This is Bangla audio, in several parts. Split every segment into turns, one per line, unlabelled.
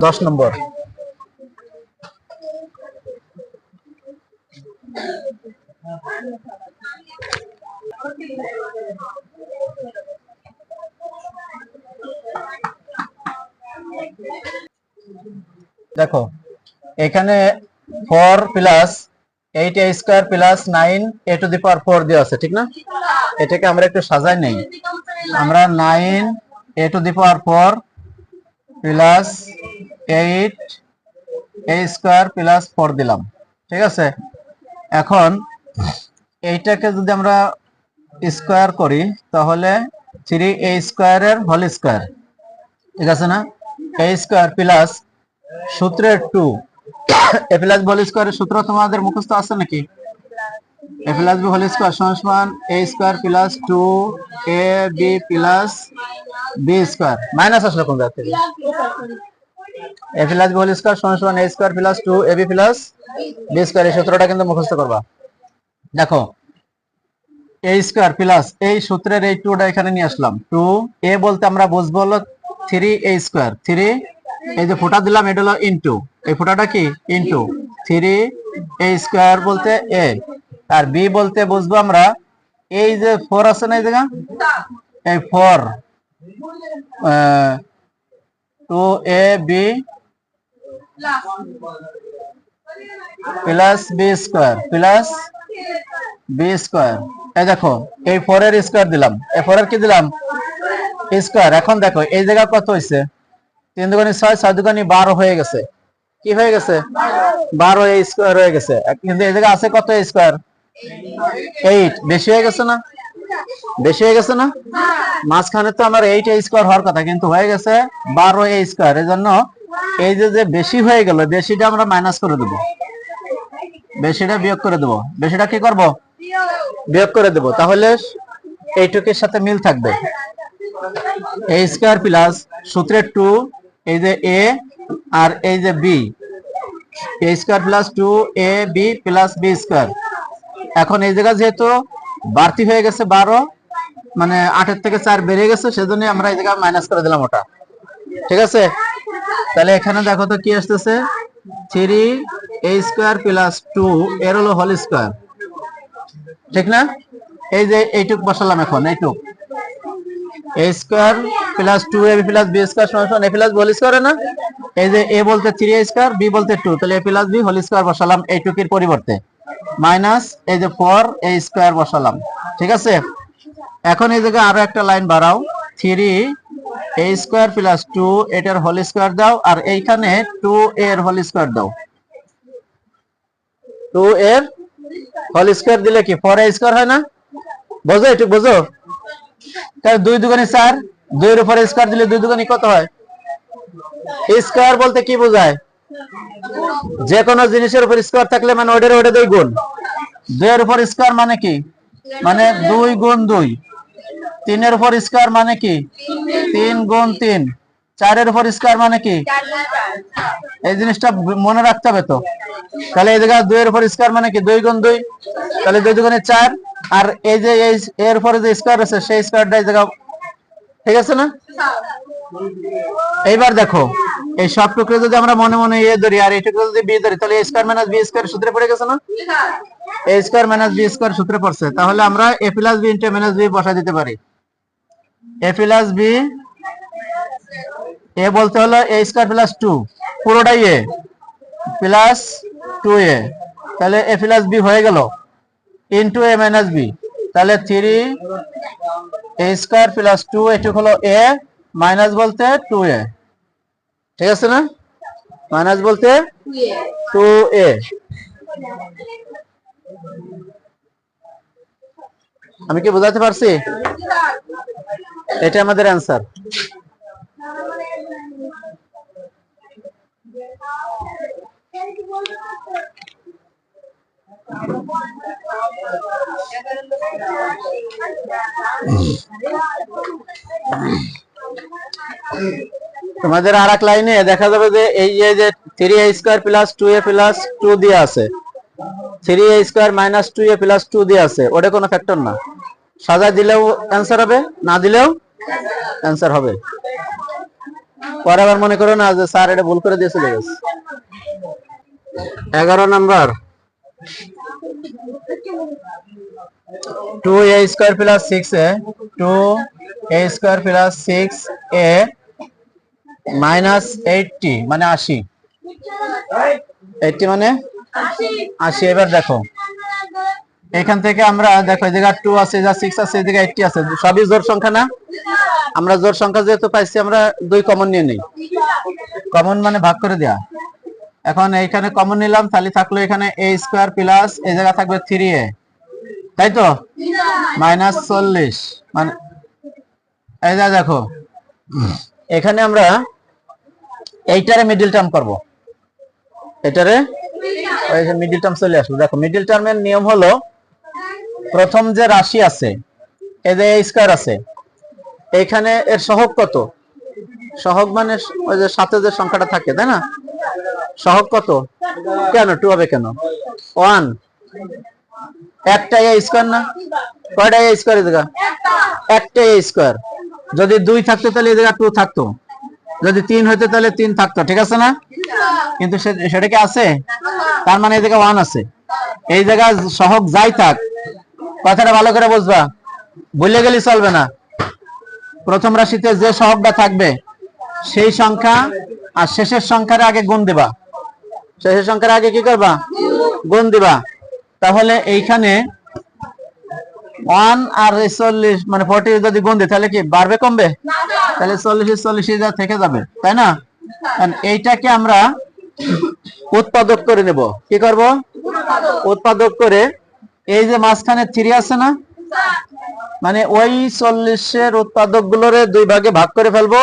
10 নম্বর। দেখো এখানে 4 plus 8a square plus 9a to the power 4 দেওয়া আছে, ঠিক না? এটাকে আমরা একটু সাজাই নেই। আমরা 9a to the power 4 plus 8a square plus 4 দিলাম, ঠিক আছে? এখন এইটাকে যদি আমরা স্কয়ার করি তাহলে 3a স্কয়ারের হোল স্কয়ার, ঠিক আছে না? a স্কয়ার প্লাস সূত্রের 2 a প্লাস হোল স্কয়ারের সূত্র তোমাদের মুখস্থ আছে নাকি? a plus b whole square সমান a square plus 2ab plus b square. Minus আসলে কোন জায়গা থেকে? a plus b whole square সমান a square plus 2ab plus b square. এই সূত্রটা কিন্তু মুখস্থ করবা। দেখো a স্কয়ার প্লাস এই সূত্রের এই 2টা এখানে নিয়ে আসলাম। 2a বলতে আমরা বুঝবো হলো 3a স্কয়ার। 3 এই যে ফোঁটা দিলাম এটা হলো ইনটু, এই ফোঁটাটা কি ইনটু 3a স্কয়ার বলতে a, আর b বলতে বুঝবো আমরা এই যে 4 আছে না এই জায়গা, এই 4 2ab plus b square plus b square. এই দেখো এই 4 এর স্কয়ার দিলাম, এই 4 এর কি দিলাম স্কয়ার। এখন দেখো এই জায়গা কত হইছে? 3 দুগুণে 6, 6 দুগুণে 12 হয়ে গেছে। কি হয়ে গেছে? 12 এ স্কয়ার হয়ে গেছে। কিন্তু এই জায়গা আছে কত স্কয়ার? 8। বেশি হয়ে গেছে না? বেশি হয়ে গেছে না? মাঝখানে তো আমার 8 এ স্কয়ার হওয়ার কথা, কিন্তু হয়ে গেছে 12 এ স্কয়ার। এজন্য এই যে বেশি হয়ে গেল, বেশিটা আমরা মাইনাস করে দেব, বেশিটা বিয়োগ করে দেব। বেশিটা কি করব? বিয়োগ করে দেব। তাহলে এইটুকের সাথে মিল থাকবে। a স্কয়ার প্লাস সূত্রের 2 এই যে a আর এই যে b, a square plus 2ab plus b square. এখন এই জায়গা যেহেতু বাড়তি হয়ে গেছে 12, মানে 8 এর থেকে 4 বেড়ে গেছে, সেজন্য আমরা এই জায়গা মাইনাস করে দিলাম ওটা, ঠিক আছে? তাহলে এখানে দেখো তো কি আসতেছে, 3a স্কয়ার প্লাস 2 এর হলো হোল স্কয়ার, ঠিক না? এই যে এইটুক বসালাম। এখন এইটুক a square plus 2ab plus b square সমান a plus b whole square না? এই যে a বলতে 3a স্কয়ার, b বলতে 2, তাহলে a plus b whole square বসালাম এইটুকের পরিবর্তে, মাইনাস এই যে 4a স্কয়ার বসালাম, ঠিক আছে? এখন এই জায়গায় আরো একটা লাইন বাড়াও, 3a স্কয়ার প্লাস 2 এটার হোল স্কয়ার দাও, আর এইখানে 2a এর হোল স্কয়ার দাও। 2 এর হোল স্কয়ার দিলে কি 4a স্কয়ার হয় না? বোঝো? একটু বোঝো। তাহলে 2 দুগুণে 4, 2 এর উপরে স্কয়ার দিলে 2 দুগুণে কত হয়? স্কয়ার বলতে কি বোঝায়? যে কোনো জিনিসের উপর স্কয়ার থাকলে মানে ওটার ওটা 2 গুণ। 2 এর উপর স্কয়ার মানে কি? মানে 2 গুণ 2। 3 এর উপর স্কয়ার মানে কি? 3 গুণ 3। 4 এর উপর স্কয়ার মানে কি? এই জিনিসটা মনে রাখতে হবে তো। তাহলে এই জায়গা 2 এর উপর স্কয়ার মানে কি? 2 গুণ 2, তাহলে 2 দুগুণে 4, আর এই যে এর উপরে যে স্কয়ার আছে সেই স্কয়ারটা এই জায়গা, ঠিক আছে না? এইবার দেখো এই সবটুকু যদি আমরা মনে মনে এ ধরি আর এইটুকু যদি বি ধরি, তাহলে a square minus b square সূত্রে পড়ে গেছে না? a square minus b square সূত্রে পড়ছে। তাহলে আমরা a plus b into minus b বসা দিতে পারি। a প্লাস b, a বলতে হলো a স্কয়ার প্লাস 2, পুরোটাই a প্লাস 2a, তাহলে a প্লাস b হয়ে গেল ইনটু a মাইনাস b, তাহলে 3a স্কয়ার প্লাস 2 এটুক হলো a, মাইনাস বলতে 2a, ঠিক আছে না? মাইনাস বলতে 2a। আমি কি বোঝাতে পারছি? এটা আমাদের অ্যান্সার। তোমাদের আর এক লাইনে দেখা যাবে যে এই যে 3a square plus 2a plus 2 দিয়ে আছে, 3a square minus 2a plus 2 দিয়ে আছে, ওটা কোনো ফ্যাক্টর না। সাজা দিলেও অ্যান্সার হবে, না দিলেও অ্যান্সার হবে। পরে আবার মনে করো না যে স্যার এটা ভুল করে দিয়ে চলে গেছে। 11 number 2a square plus 6a 2a square plus 6a minus 80 মানে 80 80 মানে 80। এবার দেখো এখান থেকে আমরা দেখো এই জায়গা 2 আছে, যা 6 আছে, এই জায়গা 80 আছে, সবই জোড় সংখ্যা না? আমরা জোড় সংখ্যা যেহেতু পাইছি আমরা 2 কমন নিয়ে নেই। কমন মানে ভাগ করে দেয়া। এখন এইখানে কমন নিলাম, তাহলে থাকলো এখানে a স্কয়ার প্লাস এই জায়গা থাকবে 3a, তাই তো, মাইনাস 40 মানে এই যা দেখো এখানে আমরা এইটারে মিডল টার্ম করব, এটারে ওই যে মিডল টার্ম চলে আসলো। দেখো মিডল টার্মের নিয়ম হলো প্রথম যে রাশি আছে এই যে a স্কয়ার আছে, এখানে এর সহগ কত? সহগ মানে ওই যে সাথে যে সংখ্যাটা থাকে, তাই না? সহগ কত? কেন 2 হবে কেন? 1 একটা a স্কয়ার না? কয়টা a স্কয়ার এই জায়গা? একটা a স্কয়ার। যদি 2 থাকতো তাহলে এই জায়গা 2 থাকতো, যদি 3 হইতো তাহলে 3 থাকতো, ঠিক আছে না? কিন্তু সেটা কি আছে? তার মানে এই জায়গা 1 আছে। এই জায়গা সহগ যাই থাক, কথাটা ভালো করে বুঝবা, ভুলে গেলে চলবে না। প্রথম রাশিতে যে সহগটা থাকবে সেই সংখ্যা আর শেষের সংখ্যার আগে গুণ দিবা, শেষের সংখ্যার আগে কি করবা? গুণ দিবা। তাহলে এইখানে 1 আর 40 মানে 40 যদি গুণ দিই তাহলে কি বাড়বে কমবে? তাহলে 40 যা থেকে যাবে, তাই না? এইটাকে আমরা উৎপাদক করে নেব। কি করব? উৎপাদক করে এই যে মাঝখানে 3 আছে না, মানে ওই 40 এর উৎপাদক গুলোরে 2 ভাগে ভাগ করে ফেলবো,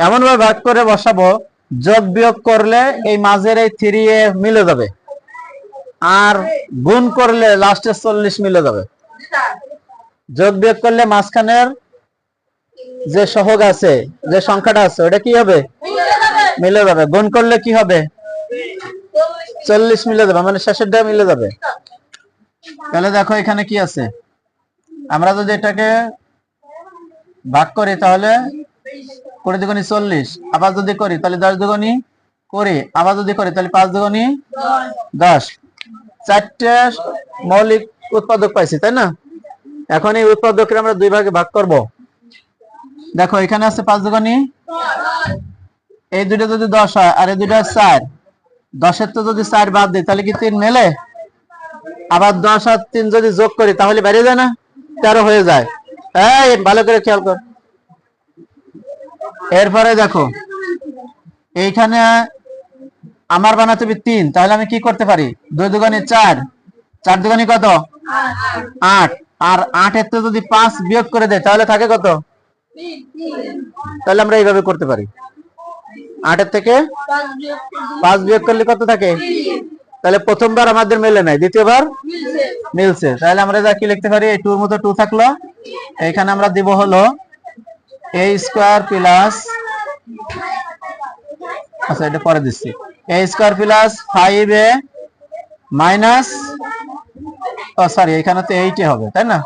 এমন ভাবে ভাগ করে বসাবো যোগ বিয়োগ করলে এই মাঝের এই 3 এ মিলে যাবে, আর গুণ করলে লাস্টে 40 মিলে যাবে। যোগ বিয়োগ করলে মাঝখানের যে সহগ আছে, যে সংখ্যাটা আছে, ওটা কি হবে? মিলে যাবে। গুণ করলে কি হবে? 40 মিলে যাবে, মানে শেষেরটা মিলে যাবে। তাহলে দেখো এখানে কি আছে, আমরা যদি এটাকে ভাগ করি তাহলে 20 দুগুণী 40, আবার যদি করি তাহলে 10 দুগুণী 20, আবার যদি করি তাহলে 5 দুগুণী 10। 4টে মৌলিক উৎপাদক পাইছি, তাই না? এখন এই উৎপাদকের আমরা 2 ভাগে ভাগ করব। দেখো এখানে আছে 5 দুগুণী, এই দুটো যদি 10 হয় আর এই দুটো 4, 10 এর তো যদি 4 বাদ দিই তাহলে কি 3 মেলে? আবার 10 আর 3 যদি যোগ করি তাহলে বেড়ে যায় না? 13 হয়ে যায়। এই ভালো করে খেয়াল কর। এরপরে দেখো এইখানে আমার বানাতে হবে 3, তাহলে আমি কি করতে পারি? 2 দুগুণী 4, 4 দুগুণী কত? 8, আর 8 এর তো যদি 5 বিয়োগ করে দেয় তাহলে থাকে কত? 3। তাহলে আমরা এইভাবে করতে পারি, 8 এর থেকে 5 বিয়োগ করলে কত থাকে? 3। তাহলে প্রথমবার আমাদের মেলে নাই, দ্বিতীয়বার মিলছে। তাহলে আমরা যা কি লিখতে পারি, এই 2 এর মতো 2 থাকলো, এখানে আমরা দিব হলো a স্কয়ার প্লাস, আচ্ছা এটা পরে দিচ্ছি, a square plus 5a minus, ও সরি এখানে তো 8a হবে, তাই না?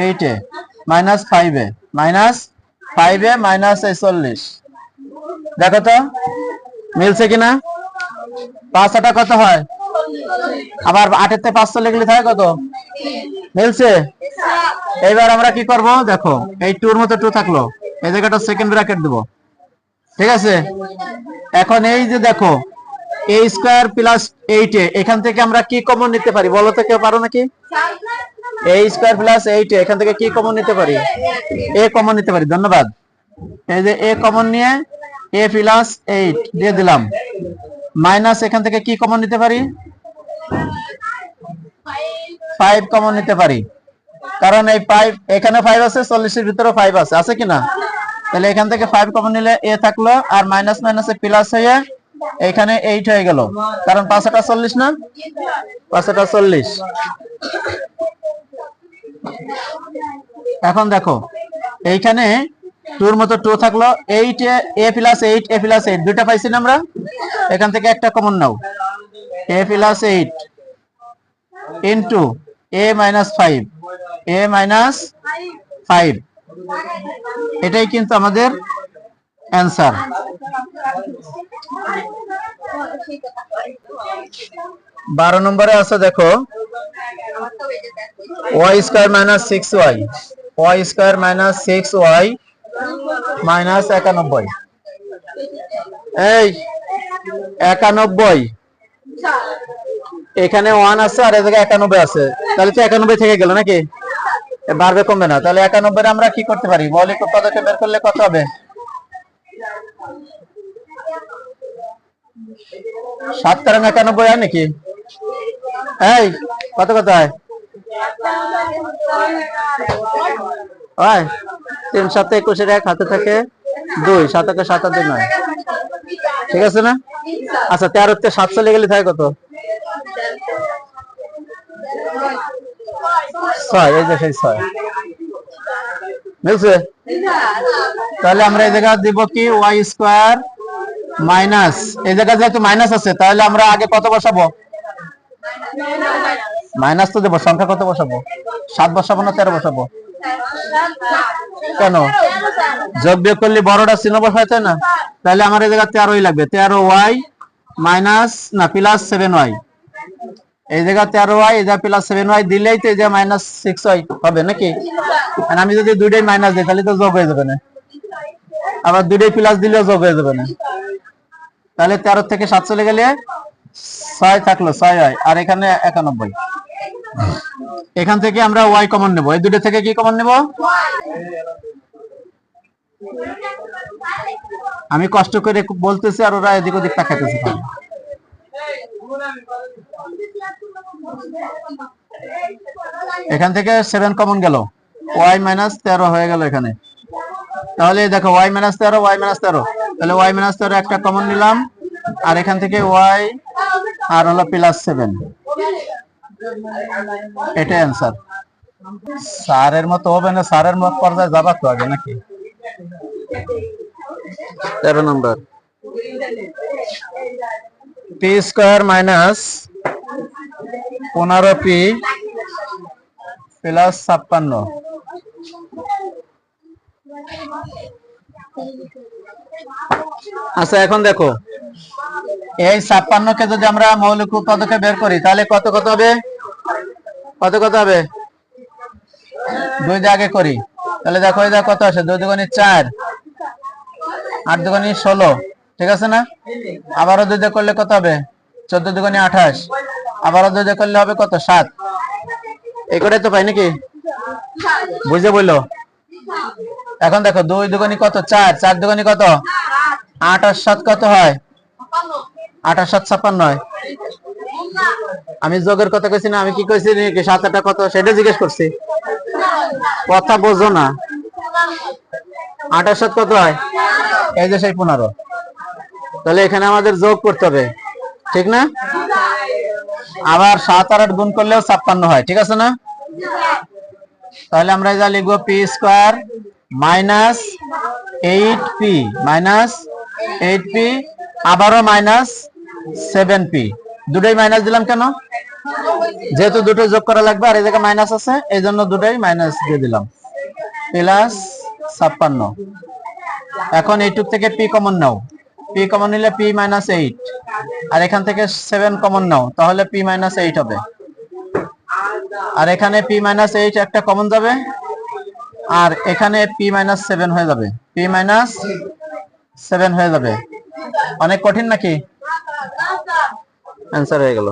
8a minus 5a minus 5a minus 40। দেখো তো মিলছে কিনা? 5 আটা কত হয়? আবার 8 এর থেকে 5 চলে গেলে থাকে কত? মিলছে। এবার আমরা কি করব? দেখো এই 2 এর মতো 2 থাকলো, এই জায়গাটা সেকেন্ড ব্র্যাকেট দেব, ঠিক আছে? এখন এই যে দেখো a স্কয়ার প্লাস 8a, এখান থেকে আমরা কি কমন নিতে পারি বলো তো, কেউ পারো নাকি? a স্কয়ার প্লাস 8a, এখান থেকে কি কমন নিতে পারি? a কমন নিতে পারি। ধন্যবাদ। এই যে a কমন নিয়ে a প্লাস 8 দিয়ে দিলাম, মাইনাস এখান থেকে কি কমন নিতে পারি? 5 কমন নিতে পারি, কারণ এই 5 এখানে 5 আছে, 40 এর ভিতরে 5 আছে, আছে কিনা? তাহলে এখান থেকে 5 কমন নিলে a থাকলো, আর মাইনাস মাইনাসে প্লাস হয়ে এখানে 8 হয়ে গেল, কারণ 5 আটা 40 না? 5 আটা 40। এখন দেখো এইখানে 2 এর মতো 2 থাকলো, 8 a প্লাস 8 দুটো পাইছি না আমরা? এখান থেকে একটা কমন নাও, a plus 8 into a minus 5, a minus 5, এটাই কিন্তু আমাদের অ্যান্সার। 12 নম্বরে আছে দেখো y square minus 6y, y square minus 6y minus 91। এই 91 এখানে 1 আছে আর এই জায়গায় 91 আছে, তাহলে তো 91 থেকে গেল নাকি, বাড়বে কমবে না। তাহলে 91 আমরা কি করতে পারি, মৌলিক উৎপাদকে বের করলে কত হবে? 7 কারণ 91 হয় নাকি? এই কত কত হয়? 3 7 21 1 হাতে থাকে 2, 7 কে 7 আর 2 9, ঠিক আছে না? আচ্ছা 13 তে 7 চলে গেলে থাকে কত? 6, এই যে সেই 6 মিলছে। তাহলে আমরা এই জায়গা দিব কি ওয়াই স্কয়ার মাইনাস, এই জায়গায় যেহেতু মাইনাস আছে তাহলে আমরা আগে কত বসাবো? মাইনাস তো দেবো, সংখ্যা কত বসাবো? 7 বসাবো না 13 বসাবো? কেন, যোগ বিয়োগ করলে বড়টা চিহ্ন বসায় তাই না? তাহলে আমার এই জায়গা 13ই লাগবে, 13y মাইনাস না প্লাস 7y, এই জায়গা 13y এই জায়গা প্লাস 7y দিলেই তো এই যে মাইনাস 6y হবে নাকি? আর আমি যদি দুইটাই মাইনাস দিই তাহলে তো যোগ হয়ে যাবে না, আবার দুইটাই প্লাস দিলেও যোগ হয়ে যাবে না। তাহলে 13 থেকে 7 চলে গেলে 6 থাকলো 6y, আর এখানে 91। এখান থেকে আমরা y কমন নেব, এই দুটো থেকে কি কমন নেব? আমি কষ্ট করে বলতেছি আর ওরা এদিক ওদিক তাকাইতেছে। এখান থেকে 7 কমন গেল, y মাইনাস 13 হয়ে গেল এখানে। তাহলে দেখো y মাইনাস 13, y মাইনাস 13, তাহলে y মাইনাস 13 একটা কমন নিলাম, আর এখান থেকে y আর হলো প্লাস 7, এটা অ্যান্সার। স্যারের মতো হবে না, স্যারের মত পর্যায়ে যাবা তো আগে নাকি? 13 নম্বর P square minus 15p plus 56। আচ্ছা এখন দেখো এই 56 কে যদি আমরা মৌলিক উৎপাদকে বের করি তাহলে কত কত হবে? কত কত হবে? 2 দিয়ে আগে করি, তাহলে দেখো এই কত আসে, 2 দুগুণে 4, 8 দুগুণে 16, ঠিক আছে না? আবারও 2 দিয়ে করলে কত হবে? 14 দুগুণে 28, আবারও 2 দিয়ে করলে হবে কত? 7। এই করে তো পাই নাকি? বুঝে বললো। এখন দেখো 2 দুগুণে কত? 4, 4 দুগুণে কত? 8 আর 7 কত হয়? 8 আর 7 56 হয়। আমি যোগের কথা কইছি না, আমি কি কইছি 7 8 কত সেটা জিজ্ঞেস করছি, কথা বোঝো না। 8 আর 7 কত হয়? এই যে সেই 15। তাহলে এখানে আমাদের যোগ করতে হবে, ঠিক না? আবার 7 আর 8 গুণ করলেও 56 হয়, ঠিক আছে না? তাহলে আমরা যা লিখবো P square minus 8p minus 8p আবারও মাইনাস 7p, দুটোই মাইনাস দিলাম কেন? যেহেতু দুটো যোগ করা লাগবে আর এই জায়গায় মাইনাস আছে এই জন্য দুটোই মাইনাস দিয়ে দিলাম, প্লাস 56। এখন এইটুক থেকে p কমন নাও, p কমন নিলে p মাইনাস 8, আর এখান থেকে 7 কমন নাও তাহলে p মাইনাস 8 হবে, আর এখানে p মাইনাস 8 একটা কমন যাবে, আর এখানে p মাইনাস 7 হয়ে যাবে, p মাইনাস 7 হয়ে যাবে। অনেক কঠিন নাকি? অ্যান্সার হয়ে গেল।